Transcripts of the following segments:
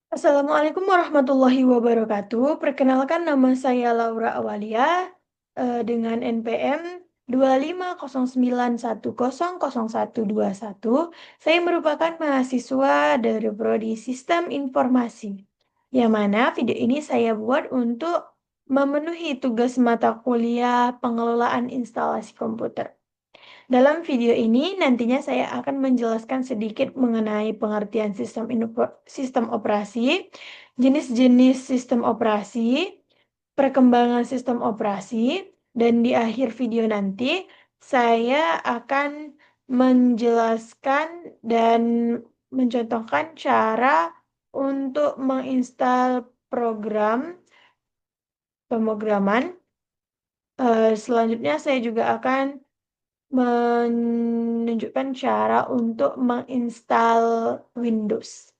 Assalamualaikum warahmatullahi wabarakatuh. Perkenalkan nama saya Laura Awalia dengan NPM 25091000121. Saya merupakan mahasiswa dari Prodi Sistem Informasi. Yang mana video ini saya buat untuk memenuhi tugas mata kuliah pengelolaan instalasi komputer. Dalam video ini nantinya saya akan menjelaskan sedikit mengenai pengertian sistem operasi, jenis-jenis sistem operasi, perkembangan sistem operasi, dan di akhir video nanti saya akan menjelaskan dan mencontohkan cara untuk menginstal program pemrograman. Selanjutnya saya juga akan menunjukkan cara untuk menginstal Windows.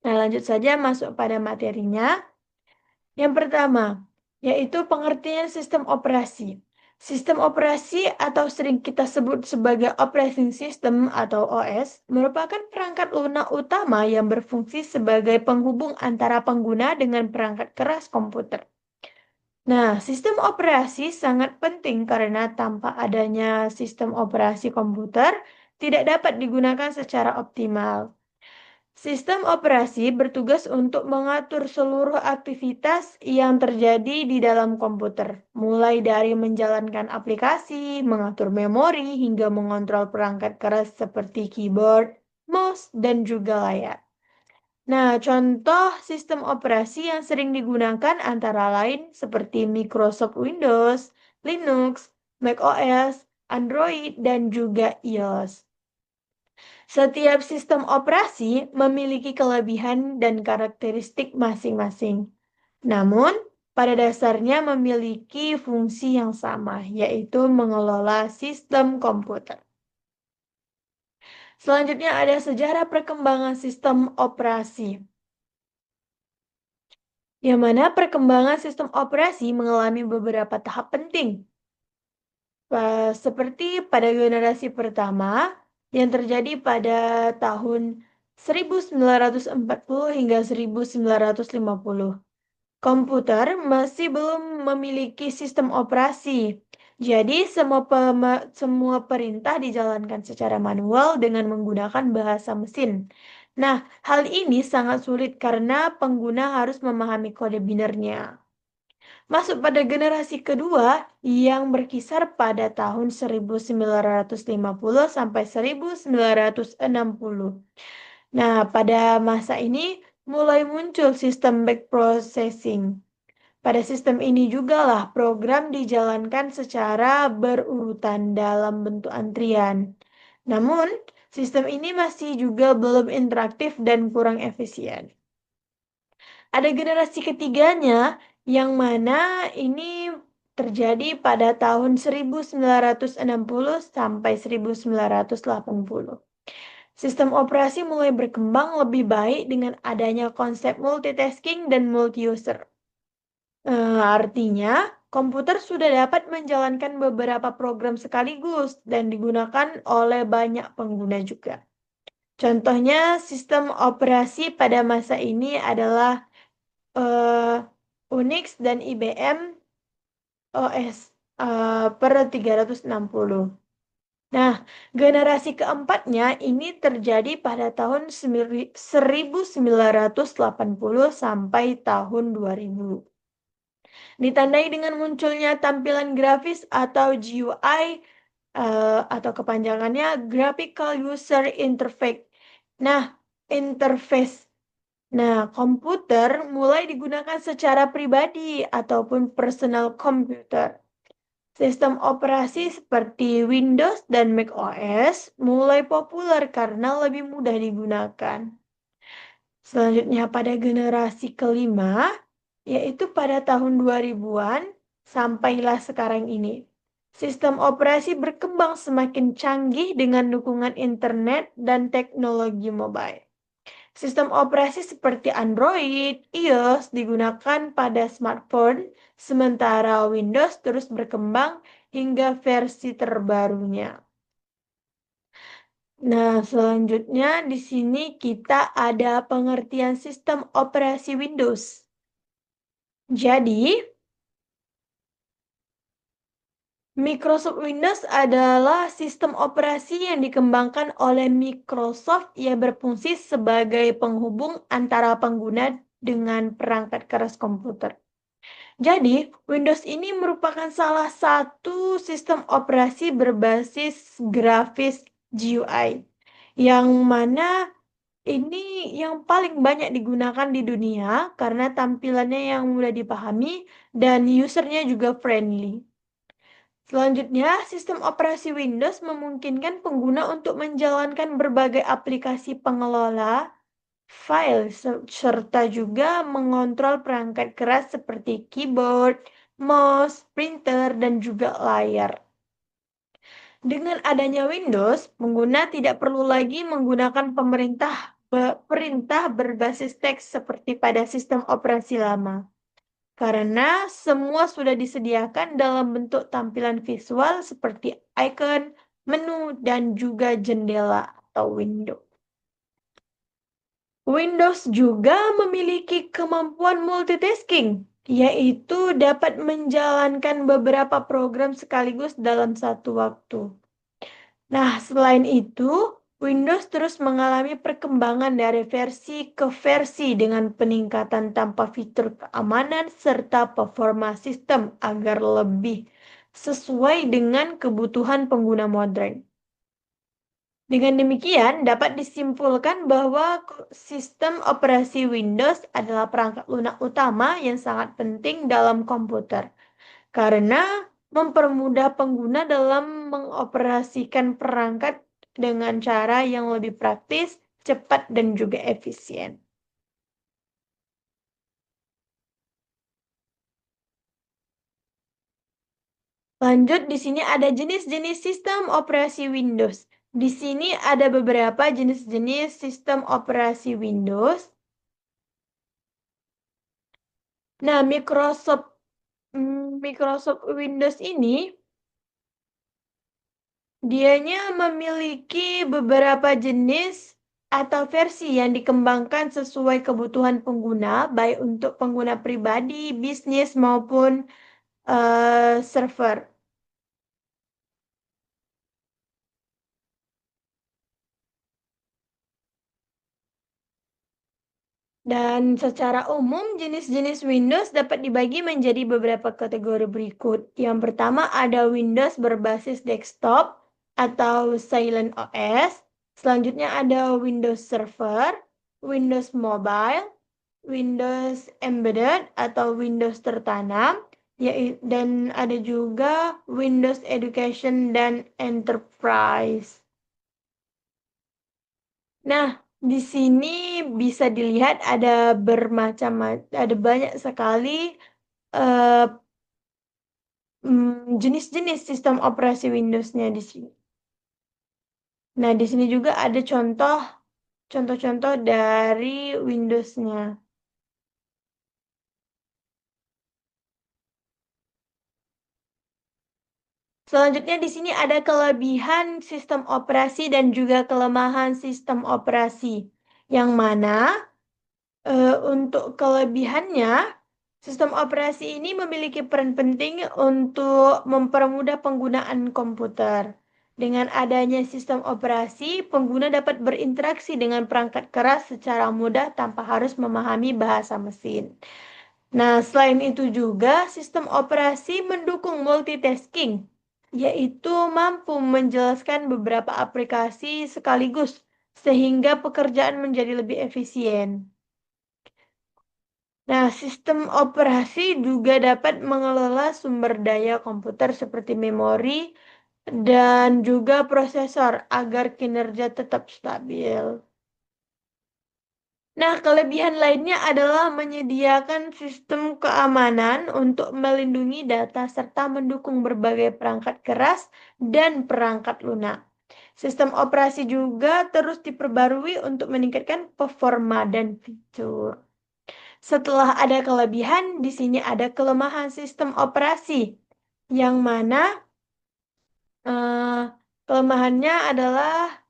Nah, lanjut saja masuk pada materinya. Yang pertama, yaitu pengertian sistem operasi. Sistem operasi atau sering kita sebut sebagai operating system atau OS merupakan perangkat lunak utama yang berfungsi sebagai penghubung antara pengguna dengan perangkat keras komputer. Nah, sistem operasi sangat penting karena tanpa adanya sistem operasi komputer tidak dapat digunakan secara optimal. Sistem operasi bertugas untuk mengatur seluruh aktivitas yang terjadi di dalam komputer, mulai dari menjalankan aplikasi, mengatur memori, hingga mengontrol perangkat keras seperti keyboard, mouse, dan juga layar. Nah, contoh sistem operasi yang sering digunakan antara lain seperti Microsoft Windows, Linux, macOS, Android, dan juga iOS. Setiap sistem operasi memiliki kelebihan dan karakteristik masing-masing. Namun, pada dasarnya memiliki fungsi yang sama, yaitu mengelola sistem komputer. Selanjutnya ada sejarah perkembangan sistem operasi. Yang mana perkembangan sistem operasi mengalami beberapa tahap penting. Seperti pada generasi pertama yang terjadi pada tahun 1940 hingga 1950. Komputer masih belum memiliki sistem operasi. Jadi semua perintah dijalankan secara manual dengan menggunakan bahasa mesin. Nah, hal ini sangat sulit karena pengguna harus memahami kode binarnya. Masuk pada generasi kedua yang berkisar pada tahun 1950 sampai 1960. Nah, pada masa ini mulai muncul sistem back processing. Pada sistem ini juga lah program dijalankan secara berurutan dalam bentuk antrian. Namun, sistem ini masih juga belum interaktif dan kurang efisien. Ada generasi ketiganya yang mana ini terjadi pada tahun 1960 sampai 1980. Sistem operasi mulai berkembang lebih baik dengan adanya konsep multitasking dan multi-user. Artinya, komputer sudah dapat menjalankan beberapa program sekaligus dan digunakan oleh banyak pengguna juga. Contohnya, sistem operasi pada masa ini adalah Unix dan IBM OS per 360. Nah, generasi keempatnya ini terjadi pada tahun 1980 sampai tahun 2000. Ditandai dengan munculnya tampilan grafis atau GUI atau kepanjangannya Graphical User Interface. Interface. Nah, komputer mulai digunakan secara pribadi ataupun personal computer. Sistem operasi seperti Windows dan macOS mulai populer karena lebih mudah digunakan. Selanjutnya pada generasi kelima, yaitu pada tahun 2000-an sampailah sekarang ini. Sistem operasi berkembang semakin canggih dengan dukungan internet dan teknologi mobile. Sistem operasi seperti Android, iOS digunakan pada smartphone, sementara Windows terus berkembang hingga versi terbarunya. Nah, selanjutnya di sini kita ada pengertian sistem operasi Windows. Jadi, Microsoft Windows adalah sistem operasi yang dikembangkan oleh Microsoft yang berfungsi sebagai penghubung antara pengguna dengan perangkat keras komputer. Jadi, Windows ini merupakan salah satu sistem operasi berbasis grafis GUI, yang mana ini yang paling banyak digunakan di dunia karena tampilannya yang mudah dipahami dan usernya juga friendly. Selanjutnya, sistem operasi Windows memungkinkan pengguna untuk menjalankan berbagai aplikasi pengelola file serta juga mengontrol perangkat keras seperti keyboard, mouse, printer, dan juga layar. Dengan adanya Windows, pengguna tidak perlu lagi menggunakan perintah berbasis teks seperti pada sistem operasi lama. Karena semua sudah disediakan dalam bentuk tampilan visual seperti icon, menu, dan juga jendela atau window. Windows juga memiliki kemampuan multitasking, yaitu dapat menjalankan beberapa program sekaligus dalam satu waktu. Nah, selain itu, Windows terus mengalami perkembangan dari versi ke versi dengan peningkatan tanpa fitur keamanan serta performa sistem agar lebih sesuai dengan kebutuhan pengguna modern. Dengan demikian, dapat disimpulkan bahwa sistem operasi Windows adalah perangkat lunak utama yang sangat penting dalam komputer karena mempermudah pengguna dalam mengoperasikan perangkat dengan cara yang lebih praktis, cepat, dan juga efisien. Lanjut, di sini ada jenis-jenis sistem operasi Windows. Di sini ada beberapa jenis-jenis sistem operasi Windows. Nah, Microsoft Windows ini dianya memiliki beberapa jenis atau versi yang dikembangkan sesuai kebutuhan pengguna, baik untuk pengguna pribadi, bisnis, maupun server. Dan secara umum, jenis-jenis Windows dapat dibagi menjadi beberapa kategori berikut. Yang pertama ada Windows berbasis desktop atau Silent OS. Selanjutnya ada Windows Server, Windows Mobile, Windows Embedded atau Windows tertanam, dan ada juga Windows Education dan Enterprise. Nah, di sini bisa dilihat ada banyak sekali eh, jenis-jenis sistem operasi Windows-nya di sini. Nah, di sini juga ada contoh-contoh dari Windows-nya. Selanjutnya di sini ada kelebihan sistem operasi dan juga kelemahan sistem operasi. Yang mana untuk kelebihannya, sistem operasi ini memiliki peran penting untuk mempermudah penggunaan komputer. Dengan adanya sistem operasi, pengguna dapat berinteraksi dengan perangkat keras secara mudah tanpa harus memahami bahasa mesin. Nah, selain itu juga, sistem operasi mendukung multitasking, yaitu mampu menjelaskan beberapa aplikasi sekaligus, sehingga pekerjaan menjadi lebih efisien. Nah, sistem operasi juga dapat mengelola sumber daya komputer seperti memori dan juga prosesor agar kinerja tetap stabil. Nah, kelebihan lainnya adalah menyediakan sistem keamanan untuk melindungi data serta mendukung berbagai perangkat keras dan perangkat lunak. Sistem operasi juga terus diperbarui untuk meningkatkan performa dan fitur. Setelah ada kelebihan, di sini ada kelemahan sistem operasi, yang mana kelemahannya adalah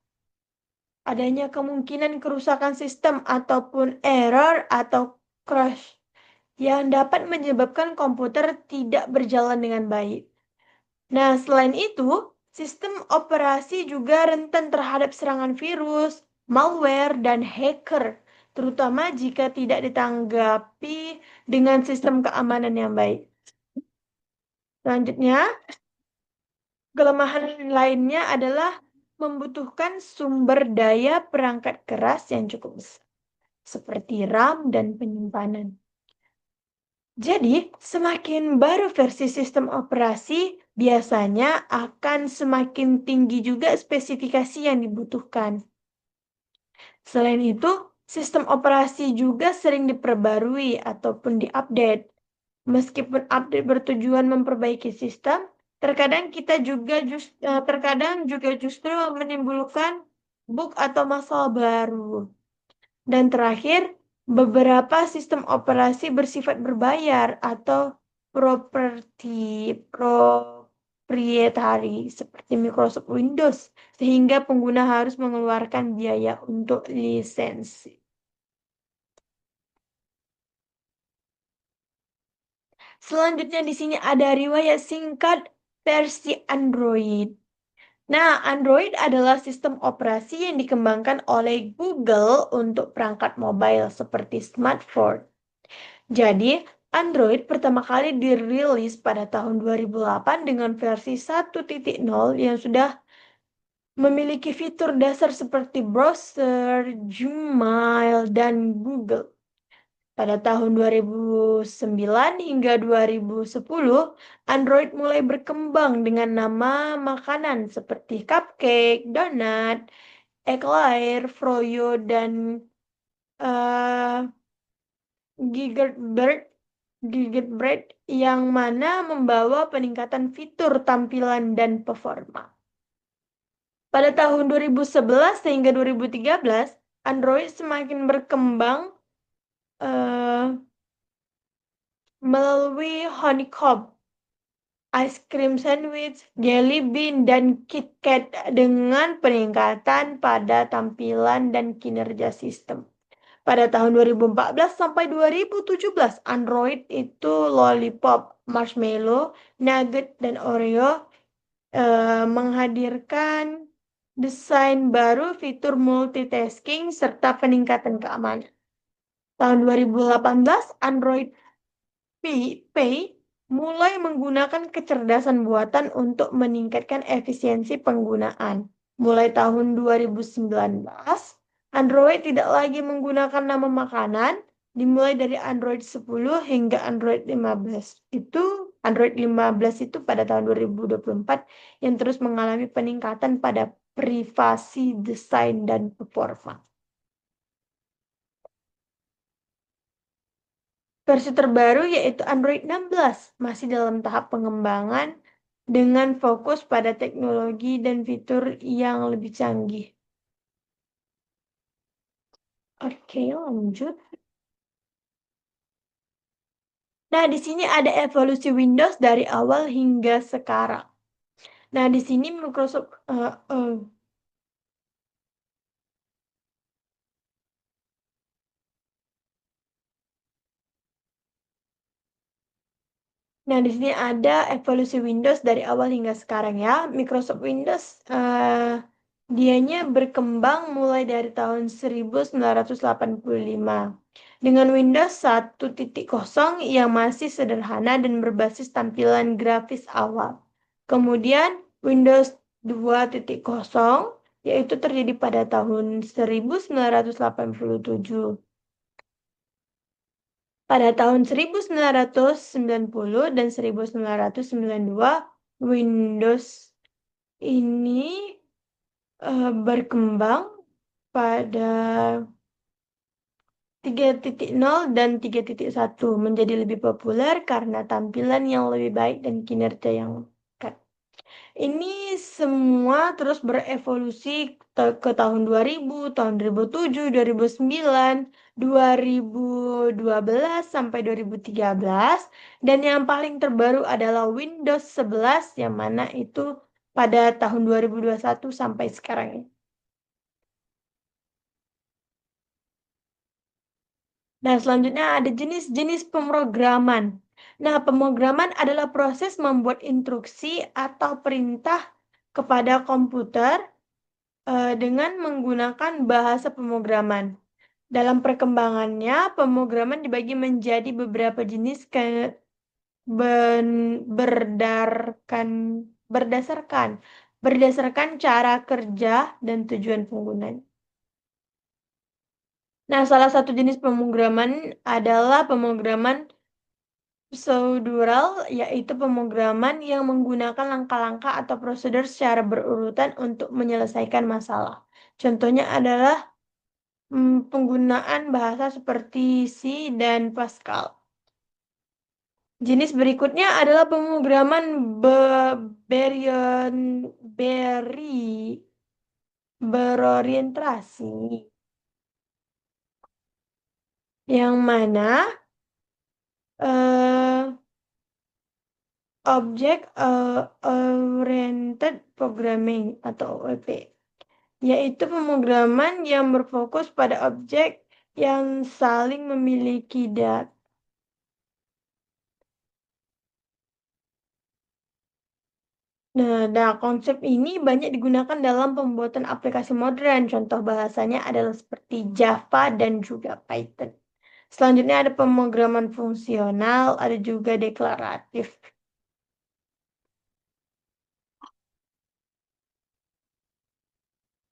adanya kemungkinan kerusakan sistem ataupun error atau crash yang dapat menyebabkan komputer tidak berjalan dengan baik. Nah, selain itu, sistem operasi juga rentan terhadap serangan virus, malware, dan hacker, terutama jika tidak ditanggapi dengan sistem keamanan yang baik. Selanjutnya, kelemahan lainnya adalah membutuhkan sumber daya perangkat keras yang cukup besar, seperti RAM dan penyimpanan. Jadi, semakin baru versi sistem operasi, biasanya akan semakin tinggi juga spesifikasi yang dibutuhkan. Selain itu, sistem operasi juga sering diperbarui ataupun diupdate. Meskipun update bertujuan memperbaiki sistem, terkadang juga justru menimbulkan bug atau masalah baru. Dan terakhir, beberapa sistem operasi bersifat berbayar atau proprietary seperti Microsoft Windows, sehingga pengguna harus mengeluarkan biaya untuk lisensi. Selanjutnya di sini ada riwayat singkat versi Android. Nah, Android adalah sistem operasi yang dikembangkan oleh Google untuk perangkat mobile seperti smartphone. Jadi, Android pertama kali dirilis pada tahun 2008 dengan versi 1.0 yang sudah memiliki fitur dasar seperti browser, Gmail, dan Google. Pada tahun 2009 hingga 2010, Android mulai berkembang dengan nama makanan seperti cupcake, donat, eclair, froyo, dan uh, Gigabird yang mana membawa peningkatan fitur tampilan dan performa. Pada tahun 2011 hingga 2013, Android semakin berkembang melalui Honeycomb, ice cream sandwich, jelly bean, dan KitKat dengan peningkatan pada tampilan dan kinerja sistem. Pada tahun 2014 sampai 2017, Android itu Lollipop, Marshmallow, Nugget, dan Oreo menghadirkan desain baru, fitur multitasking, serta peningkatan keamanan. Tahun 2018, Android Pay mulai menggunakan kecerdasan buatan untuk meningkatkan efisiensi penggunaan. Mulai tahun 2019, Android tidak lagi menggunakan nama makanan, dimulai dari Android 10 hingga Android 15. Android 15 itu pada tahun 2024 yang terus mengalami peningkatan pada privasi, desain, dan performa. Versi terbaru yaitu Android 16 masih dalam tahap pengembangan dengan fokus pada teknologi dan fitur yang lebih canggih. Oke, lanjut. Nah, di sini ada evolusi Windows dari awal hingga sekarang. Nah, di sini Microsoft Nah, di sini ada evolusi Windows dari awal hingga sekarang ya. Microsoft Windows dianya berkembang mulai dari tahun 1985 dengan Windows 1.0 yang masih sederhana dan berbasis tampilan grafis awal. Kemudian Windows 2.0 yaitu terjadi pada tahun 1987. Pada tahun 1990 dan 1992, Windows ini berkembang pada 3.0 dan 3.1 menjadi lebih populer karena tampilan yang lebih baik dan kinerja yang meningkat. Ini semua terus berevolusi ke tahun 2000, tahun 2007, 2009, 2012 sampai 2013 dan yang paling terbaru adalah Windows 11 yang mana itu pada tahun 2021 sampai sekarang ini. Nah, selanjutnya ada jenis-jenis pemrograman. Nah, pemrograman adalah proses membuat instruksi atau perintah kepada komputer dengan menggunakan bahasa pemrograman. Dalam perkembangannya, pemrograman dibagi menjadi beberapa jenis berdarkan, berdasarkan berdasarkan cara kerja dan tujuan pengguna. Nah, salah satu jenis pemrograman adalah pemrograman prosedural, yaitu pemrograman yang menggunakan langkah-langkah atau prosedur secara berurutan untuk menyelesaikan masalah. Contohnya adalah penggunaan bahasa seperti C dan Pascal. Jenis berikutnya adalah pemrograman berion, beri, berorientasi, yang mana eh, Object Oriented Programming atau OOP, yaitu pemrograman yang berfokus pada objek yang saling memiliki data. Nah, konsep ini banyak digunakan dalam pembuatan aplikasi modern. Contoh bahasanya adalah seperti Java dan juga Python. Selanjutnya ada pemrograman fungsional, ada juga deklaratif.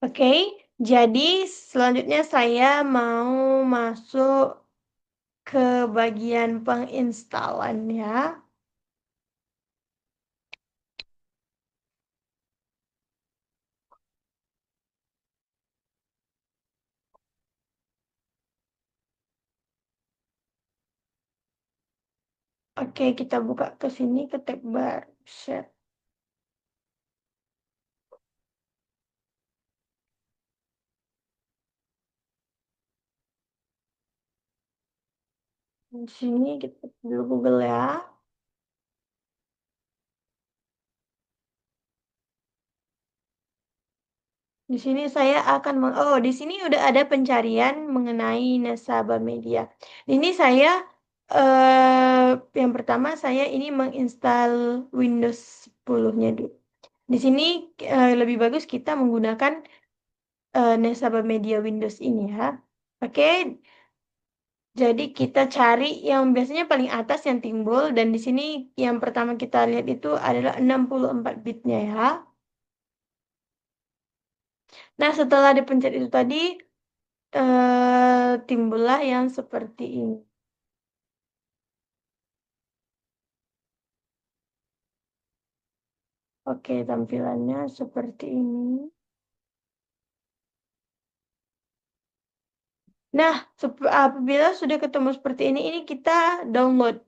Oke, jadi selanjutnya saya mau masuk ke bagian penginstalan ya. Oke, kita buka ke sini ke tab bar. Set. Di sini kita dulu Google ya. Di sini saya akan oh, di sini udah ada pencarian mengenai nasabah media. Ini saya yang pertama saya ini menginstal Windows 10-nya dulu. Di sini lebih bagus kita menggunakan nasabah media Windows ini ya. Oke, jadi kita cari yang biasanya paling atas yang timbul dan di sini yang pertama kita lihat itu adalah 64 bitnya ya. Nah, setelah dipencet itu tadi timbullah yang seperti ini. Oke, tampilannya seperti ini. Nah, apabila sudah ketemu seperti ini kita download.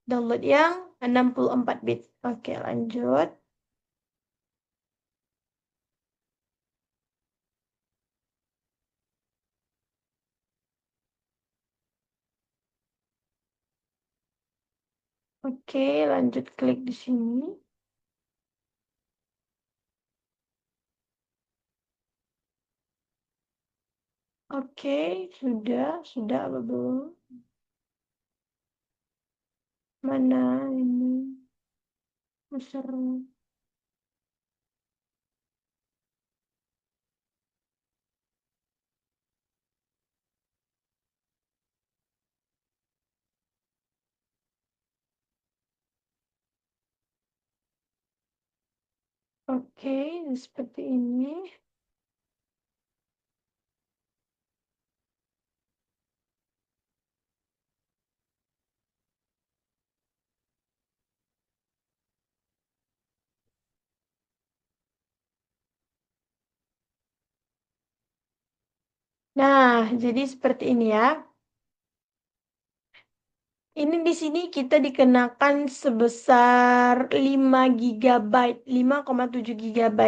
Download yang 64 bit. Oke, lanjut. Oke, lanjut klik di sini. Oke, sudah apa belum? Mana ini? Seru. Oke, seperti ini. Nah, jadi seperti ini ya. Ini di sini kita dikenakan sebesar 5 GB, 5,7 GB.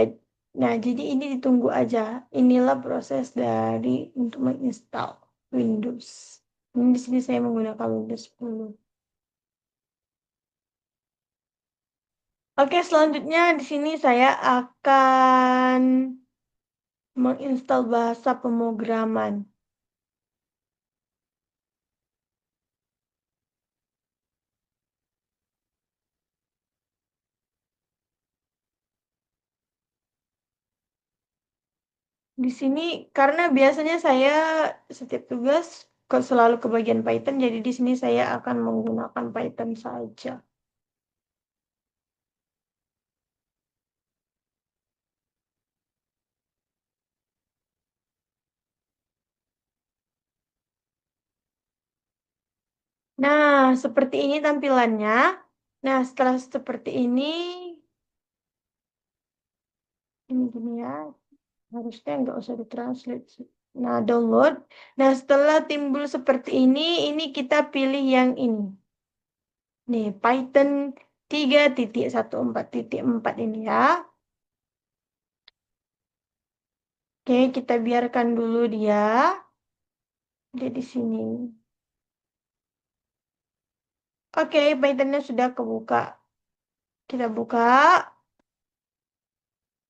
Nah, jadi ini ditunggu aja. Inilah proses dari untuk menginstal Windows. Ini di sini saya menggunakan Windows 10. Oke, selanjutnya di sini saya akan menginstal bahasa pemrograman. Di sini karena biasanya saya setiap tugas kok selalu ke bagian Python, jadi di sini saya akan menggunakan Python saja. Nah, seperti ini tampilannya. Nah, setelah seperti ini gini ya, harusnya nggak usah ditranslate sih. Nah, download. Nah, setelah timbul seperti ini kita pilih yang ini. Nih, Python 3.14.4 ini ya. Oke, kita biarkan dulu dia di sini. Oke, Pythonnya sudah kebuka. Kita buka.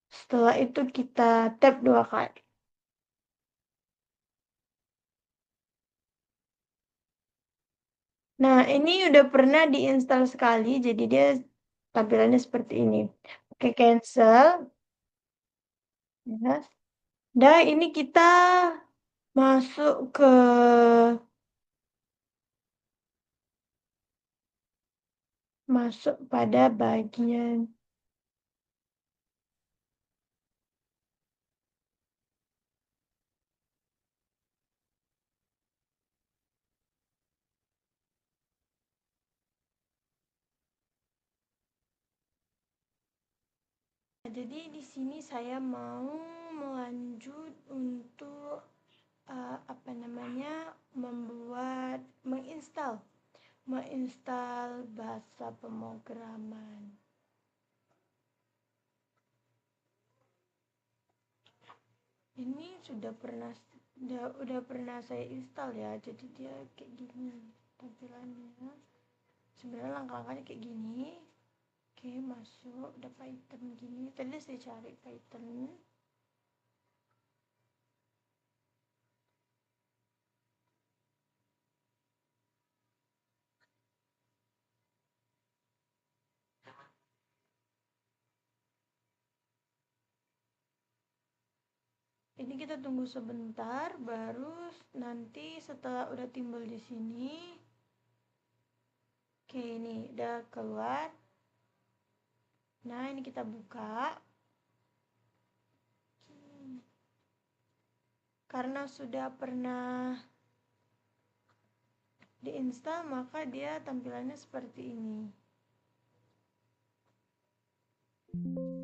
Setelah itu kita tap 2 kali. Nah, ini udah pernah diinstal sekali, jadi dia tampilannya seperti ini. Oke, cancel. Ya. Dan ini kita masuk pada bagian jadi di sini saya mau melanjut untuk apa namanya menginstal bahasa pemrograman. Ini udah pernah saya install ya, jadi dia kayak gini tampilannya. Sebenarnya langkah-langkahnya kayak gini. Oke, masuk udah Python gini. Tadi saya cari Python. Ini kita tunggu sebentar, baru nanti setelah udah timbul di sini. Oke, ini udah keluar. Nah, ini kita buka. Karena sudah pernah diinstal, maka dia tampilannya seperti ini.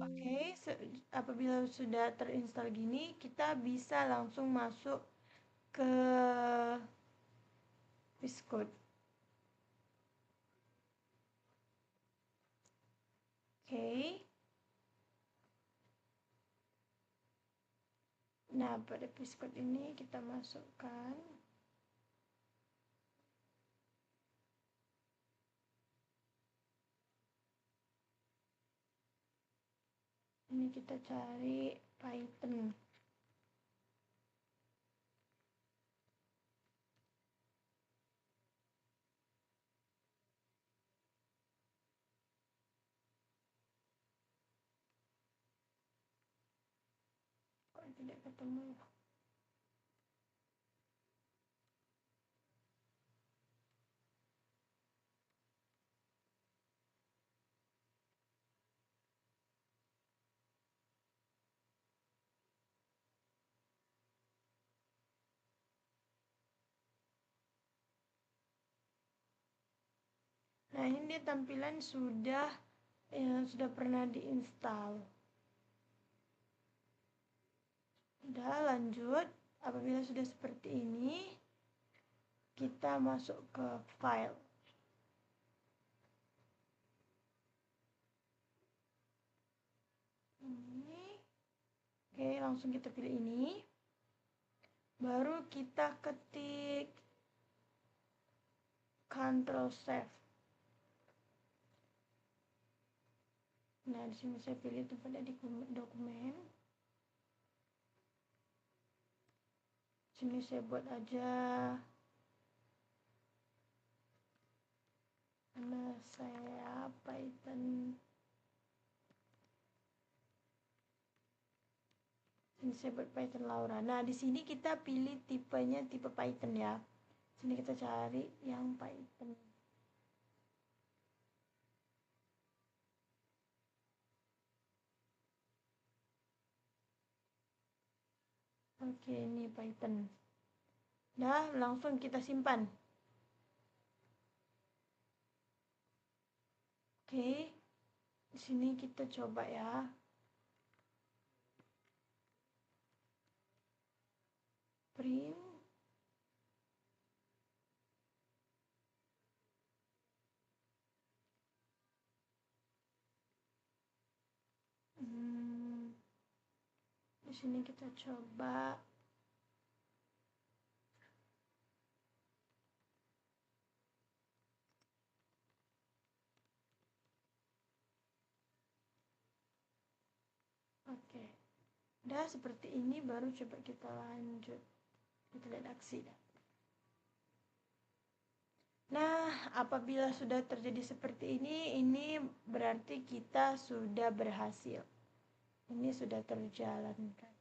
Oke, apabila sudah terinstall gini, kita bisa langsung masuk ke Viscode. Oke. Nah, pada Viscode ini kita masukkan. Ini kita cari Python. Kok tidak ketemu? Nah, ini dia tampilan sudah pernah diinstal. Udah lanjut. Apabila sudah seperti ini, kita masuk ke file. Ini. Oke, langsung kita pilih ini. Baru kita ketik Ctrl Save. Nah, di sini saya pilih tempatnya di dokumen. Sini saya buat aja nama saya Python. Ini saya buat Python Laura. Nah, di sini kita pilih tipenya tipe Python ya. Sini kita cari yang Python. Oke, ini Python. Dah, langsung kita simpan. Oke. Di sini kita coba ya. Print. Di sini kita coba. Oke. Dah seperti ini baru coba kita lanjut. Kita lihat aksi dah. Nah, apabila sudah terjadi seperti ini berarti kita sudah berhasil. Ini sudah terjalankan.